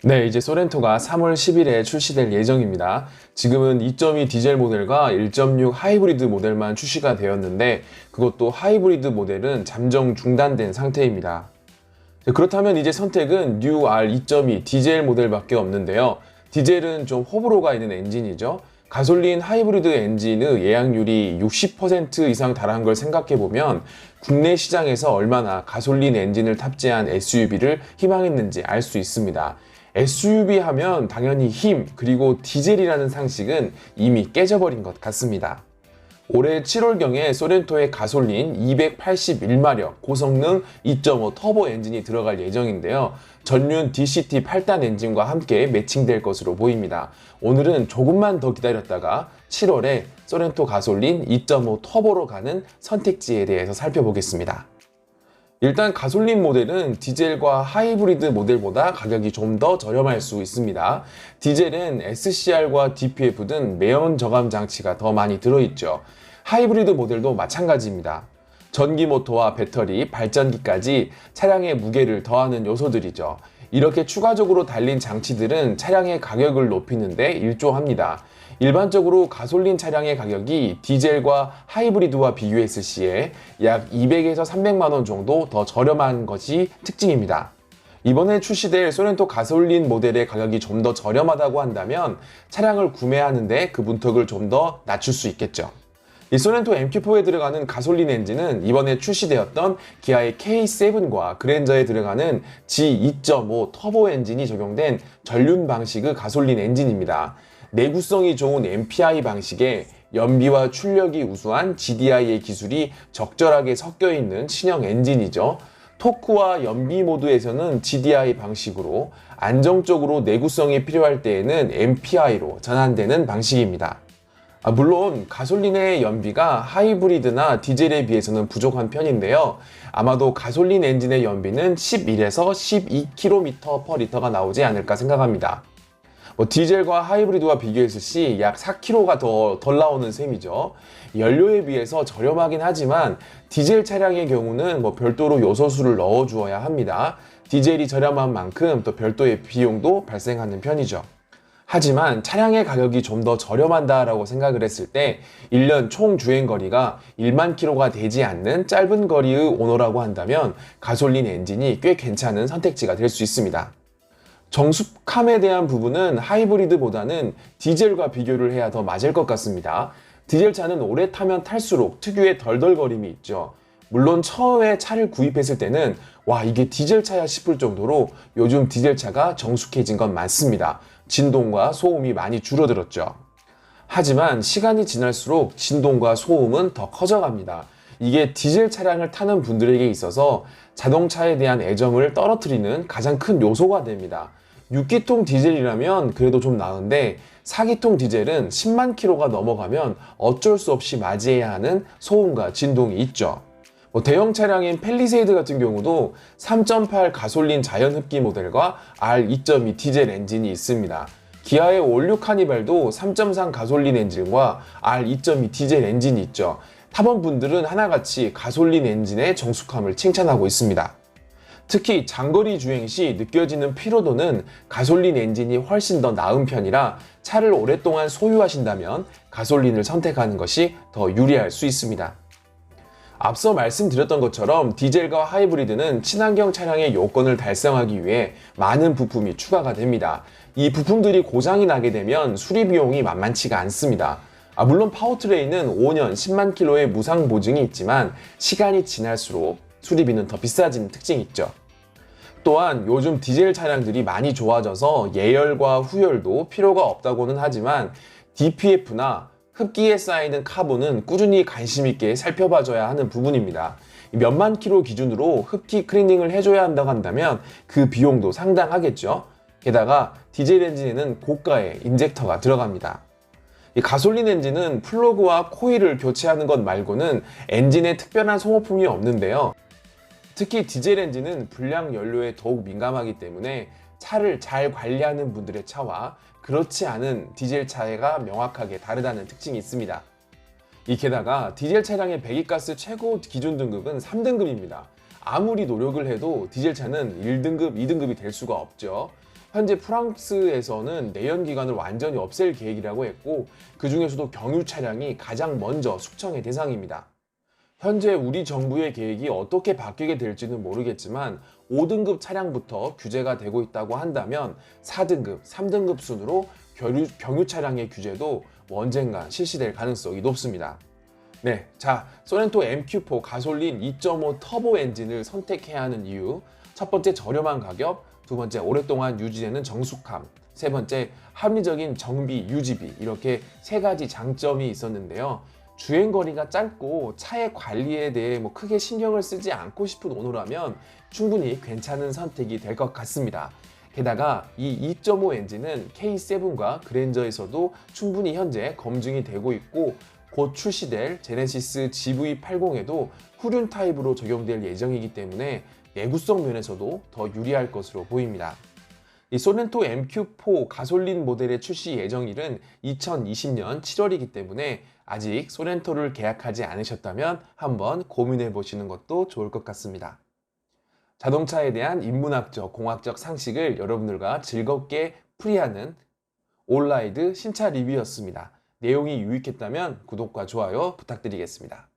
네, 이제 소렌토가 3월 10일에 출시될 예정입니다. 지금은 2.2 디젤 모델과 1.6 하이브리드 모델만 출시가 되었는데 그것도 하이브리드 모델은 잠정 중단된 상태입니다. 그렇다면 이제 선택은 뉴 R 2.2 디젤 모델밖에 없는데요. 디젤은 좀 호불호가 있는 엔진이죠. 가솔린 하이브리드 엔진의 예약률이 60% 이상 달한 걸 생각해보면 국내 시장에서 얼마나 가솔린 엔진을 탑재한 SUV를 희망했는지 알 수 있습니다. SUV 하면 당연히 힘, 그리고 디젤이라는 상식은 이미 깨져버린 것 같습니다. 올해 7월경에 소렌토의 가솔린 281마력 고성능 2.5 터보 엔진이 들어갈 예정인데요. 전륜 DCT 8단 엔진과 함께 매칭될 것으로 보입니다. 오늘은 조금만 더 기다렸다가 7월에 소렌토 가솔린 2.5 터보로 가는 선택지에 대해서 살펴보겠습니다. 일단 가솔린 모델은 디젤과 하이브리드 모델보다 가격이 좀 더 저렴할 수 있습니다. 디젤은 SCR과 DPF 등 매연 저감 장치가 더 많이 들어있죠. 하이브리드 모델도 마찬가지입니다. 전기 모터와 배터리, 발전기까지 차량의 무게를 더하는 요소들이죠. 이렇게 추가적으로 달린 장치들은 차량의 가격을 높이는 데 일조합니다. 일반적으로 가솔린 차량의 가격이 디젤과 하이브리드와 비교했을 시에 약 200에서 300만 원 정도 더 저렴한 것이 특징입니다. 이번에 출시될 소렌토 가솔린 모델의 가격이 좀 더 저렴하다고 한다면 차량을 구매하는데 그 문턱을 좀 더 낮출 수 있겠죠. 이 소렌토 MQ4에 들어가는 가솔린 엔진은 이번에 출시되었던 기아의 K7과 그랜저에 들어가는 G2.5 터보 엔진이 적용된 전륜 방식의 가솔린 엔진입니다. 내구성이 좋은 MPI 방식에 연비와 출력이 우수한 GDI의 기술이 적절하게 섞여 있는 신형 엔진이죠. 토크와 연비 모드에서는 GDI 방식으로, 안정적으로 내구성이 필요할 때에는 MPI로 전환되는 방식입니다. 물론 가솔린의 연비가 하이브리드나 디젤에 비해서는 부족한 편인데요. 아마도 가솔린 엔진의 연비는 11에서 12km/L가 나오지 않을까 생각합니다. 디젤과 하이브리드와 비교했을 시 약 4km가 더 덜 나오는 셈이죠. 연료에 비해서 저렴하긴 하지만 디젤 차량의 경우는 별도로 요소수를 넣어 주어야 합니다. 디젤이 저렴한 만큼 또 별도의 비용도 발생하는 편이죠. 하지만 차량의 가격이 좀 더 저렴한다라고 생각을 했을 때 1년 총 주행거리가 1만 킬로가 되지 않는 짧은 거리의 오너라고 한다면 가솔린 엔진이 꽤 괜찮은 선택지가 될 수 있습니다. 정숙함에 대한 부분은 하이브리드보다는 디젤과 비교를 해야 더 맞을 것 같습니다. 디젤차는 오래 타면 탈수록 특유의 덜덜거림이 있죠. 물론 처음에 차를 구입했을 때는 와, 이게 디젤차야 싶을 정도로 요즘 디젤차가 정숙해진 건 맞습니다. 진동과 소음이 많이 줄어들었죠. 하지만 시간이 지날수록 진동과 소음은 더 커져갑니다. 이게 디젤 차량을 타는 분들에게 있어서 자동차에 대한 애정을 떨어뜨리는 가장 큰 요소가 됩니다. 6기통 디젤이라면 그래도 좀 나은데 4기통 디젤은 10만 킬로가 넘어가면 어쩔 수 없이 맞이해야 하는 소음과 진동이 있죠. 대형 차량인 팰리세이드 같은 경우도 3.8 가솔린 자연흡기 모델과 R2.2 디젤 엔진이 있습니다. 기아의 올류 카니발도 3.3 가솔린 엔진과 R2.2 디젤 엔진이 있죠. 타본 분들은 하나같이 가솔린 엔진의 정숙함을 칭찬하고 있습니다. 특히 장거리 주행 시 느껴지는 피로도는 가솔린 엔진이 훨씬 더 나은 편이라 차를 오랫동안 소유하신다면 가솔린을 선택하는 것이 더 유리할 수 있습니다. 앞서 말씀드렸던 것처럼 디젤과 하이브리드는 친환경 차량의 요건을 달성하기 위해 많은 부품이 추가가 됩니다. 이 부품들이 고장이 나게 되면 수리 비용이 만만치가 않습니다. 물론 파워트레인은 5년 10만 킬로의 무상 보증이 있지만 시간이 지날수록 수리비는 더 비싸지는 특징이 있죠. 또한 요즘 디젤 차량들이 많이 좋아져서 예열과 후열도 필요가 없다고는 하지만 DPF나 흡기에 쌓이는 카본은 꾸준히 관심 있게 살펴봐줘야 하는 부분입니다. 몇만 킬로 기준으로 흡기 클리닝을 해줘야 한다고 한다면 그 비용도 상당하겠죠. 게다가 디젤 엔진에는 고가의 인젝터가 들어갑니다. 이 가솔린 엔진은 플러그와 코일을 교체하는 것 말고는 엔진에 특별한 소모품이 없는데요. 특히 디젤 엔진은 불량 연료에 더욱 민감하기 때문에 차를 잘 관리하는 분들의 차와 그렇지 않은 디젤 차가 명확하게 다르다는 특징이 있습니다. 게다가 디젤 차량의 배기가스 최고 기준 등급은 3등급입니다. 아무리 노력을 해도 디젤 차는 1등급, 2등급이 될 수가 없죠. 현재 프랑스에서는 내연기관을 완전히 없앨 계획이라고 했고, 그 중에서도 경유 차량이 가장 먼저 숙청의 대상입니다. 현재 우리 정부의 계획이 어떻게 바뀌게 될지는 모르겠지만 5등급 차량부터 규제가 되고 있다고 한다면 4등급, 3등급 순으로 경유 차량의 규제도 언젠가 실시될 가능성이 높습니다. 네, 자, 소렌토 MQ4 가솔린 2.5 터보 엔진을 선택해야 하는 이유. 첫 번째, 저렴한 가격. 두 번째, 오랫동안 유지되는 정숙함. 세 번째, 합리적인 정비, 유지비. 이렇게 세 가지 장점이 있었는데요. 주행거리가 짧고 차의 관리에 대해 크게 신경을 쓰지 않고 싶은 오너라면 충분히 괜찮은 선택이 될 것 같습니다. 게다가 이 2.5 엔진은 K7과 그랜저에서도 충분히 현재 검증이 되고 있고, 곧 출시될 제네시스 GV80에도 후륜 타입으로 적용될 예정이기 때문에 내구성 면에서도 더 유리할 것으로 보입니다. 이 소렌토 MQ4 가솔린 모델의 출시 예정일은 2020년 7월이기 때문에 아직 소렌토를 계약하지 않으셨다면 한번 고민해 보시는 것도 좋을 것 같습니다. 자동차에 대한 인문학적, 공학적 상식을 여러분들과 즐겁게 풀이하는 올라이드 신차 리뷰였습니다. 내용이 유익했다면 구독과 좋아요 부탁드리겠습니다.